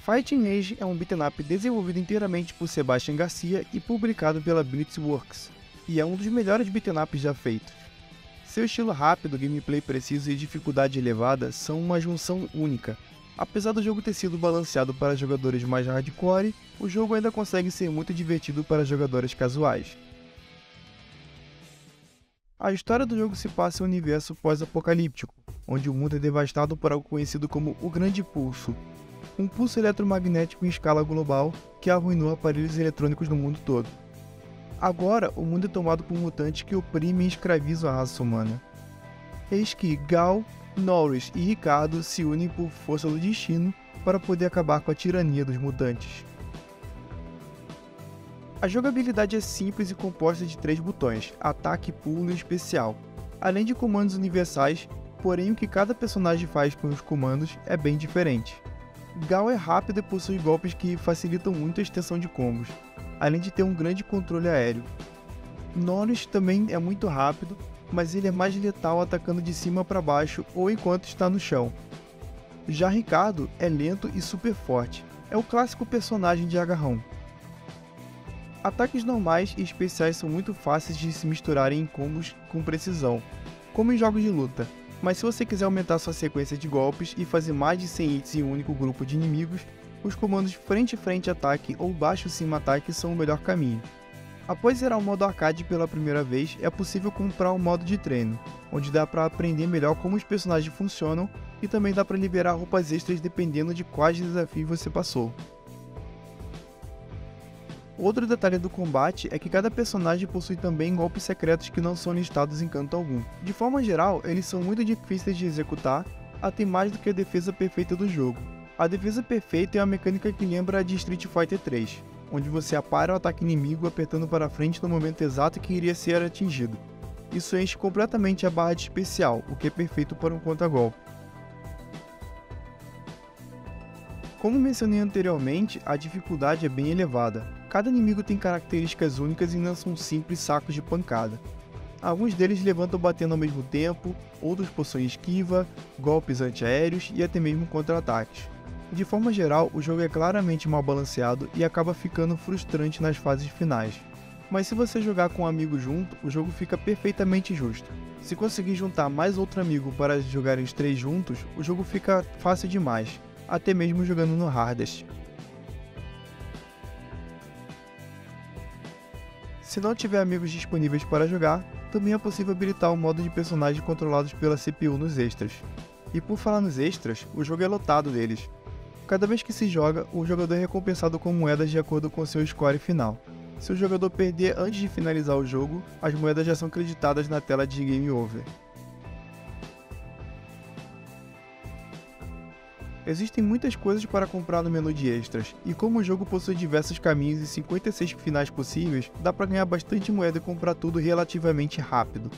Fighting Age é um beat'em up desenvolvido inteiramente por Sebastian Garcia e publicado pela Blitzworks, e é um dos melhores beat'em ups já feitos. Seu estilo rápido, gameplay preciso e dificuldade elevada são uma junção única. Apesar do jogo ter sido balanceado para jogadores mais hardcore, o jogo ainda consegue ser muito divertido para jogadores casuais. A história do jogo se passa em um universo pós-apocalíptico, onde o mundo é devastado por algo conhecido como o Grande Pulso, um pulso eletromagnético em escala global que arruinou aparelhos eletrônicos no mundo todo. Agora, o mundo é tomado por mutantes que oprimem e escravizam a raça humana. Eis que Gal, Norris e Ricardo se unem por força do destino para poder acabar com a tirania dos mutantes. A jogabilidade é simples e composta de 3 botões, ataque, pulo e especial, além de comandos universais, porém o que cada personagem faz com os comandos é bem diferente. Gal é rápido e possui golpes que facilitam muito a extensão de combos, além de ter um grande controle aéreo. Norris também é muito rápido, mas ele é mais letal atacando de cima para baixo ou enquanto está no chão. Já Ricardo é lento e super forte, é o clássico personagem de agarrão. Ataques normais e especiais são muito fáceis de se misturarem em combos com precisão, como em jogos de luta, mas se você quiser aumentar sua sequência de golpes e fazer mais de 100 hits em um único grupo de inimigos, os comandos frente-frente ataque ou baixo-cima ataque são o melhor caminho. Após zerar o modo arcade pela primeira vez, é possível comprar um modo de treino, onde dá para aprender melhor como os personagens funcionam e também dá para liberar roupas extras dependendo de quais desafios você passou. Outro detalhe do combate é que cada personagem possui também golpes secretos que não são listados em canto algum. De forma geral, eles são muito difíceis de executar, até mais do que a defesa perfeita do jogo. A defesa perfeita é uma mecânica que lembra a de Street Fighter 3, onde você apara o ataque inimigo apertando para frente no momento exato que iria ser atingido. Isso enche completamente a barra de especial, o que é perfeito para um contra-golpe. Como mencionei anteriormente, a dificuldade é bem elevada. Cada inimigo tem características únicas e não são simples sacos de pancada. Alguns deles levantam batendo ao mesmo tempo, outros possuem esquiva, golpes antiaéreos e até mesmo contra-ataques. De forma geral, o jogo é claramente mal balanceado e acaba ficando frustrante nas fases finais. Mas se você jogar com um amigo junto, o jogo fica perfeitamente justo. Se conseguir juntar mais outro amigo para jogarem os 3 juntos, o jogo fica fácil demais, até mesmo jogando no hardest. Se não tiver amigos disponíveis para jogar, também é possível habilitar o modo de personagens controlados pela CPU nos extras. E por falar nos extras, o jogo é lotado deles. Cada vez que se joga, o jogador é recompensado com moedas de acordo com seu score final. Se o jogador perder antes de finalizar o jogo, as moedas já são creditadas na tela de Game Over. Existem muitas coisas para comprar no menu de extras, e como o jogo possui diversos caminhos e 56 finais possíveis, dá para ganhar bastante moeda e comprar tudo relativamente rápido.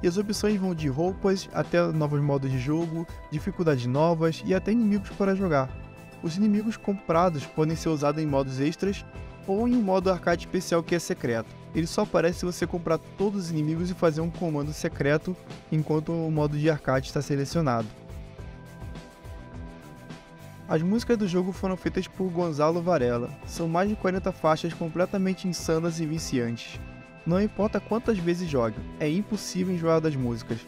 E as opções vão de roupas, até novos modos de jogo, dificuldades novas e até inimigos para jogar. Os inimigos comprados podem ser usados em modos extras ou em um modo arcade especial que é secreto. Ele só aparece se você comprar todos os inimigos e fazer um comando secreto enquanto o modo de arcade está selecionado. As músicas do jogo foram feitas por Gonzalo Varela, são mais de 40 faixas completamente insanas e viciantes. Não importa quantas vezes jogue, é impossível enjoar das músicas.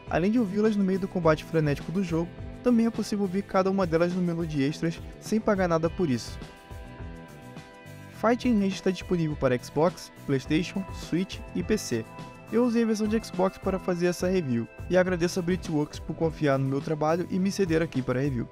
Além de ouvi-las no meio do combate frenético do jogo, também é possível ouvir cada uma delas no menu de extras sem pagar nada por isso. Fighting Age está disponível para Xbox, PlayStation, Switch e PC. Eu usei a versão de Xbox para fazer essa review, e agradeço a Blitzworks por confiar no meu trabalho e me ceder aqui para a review.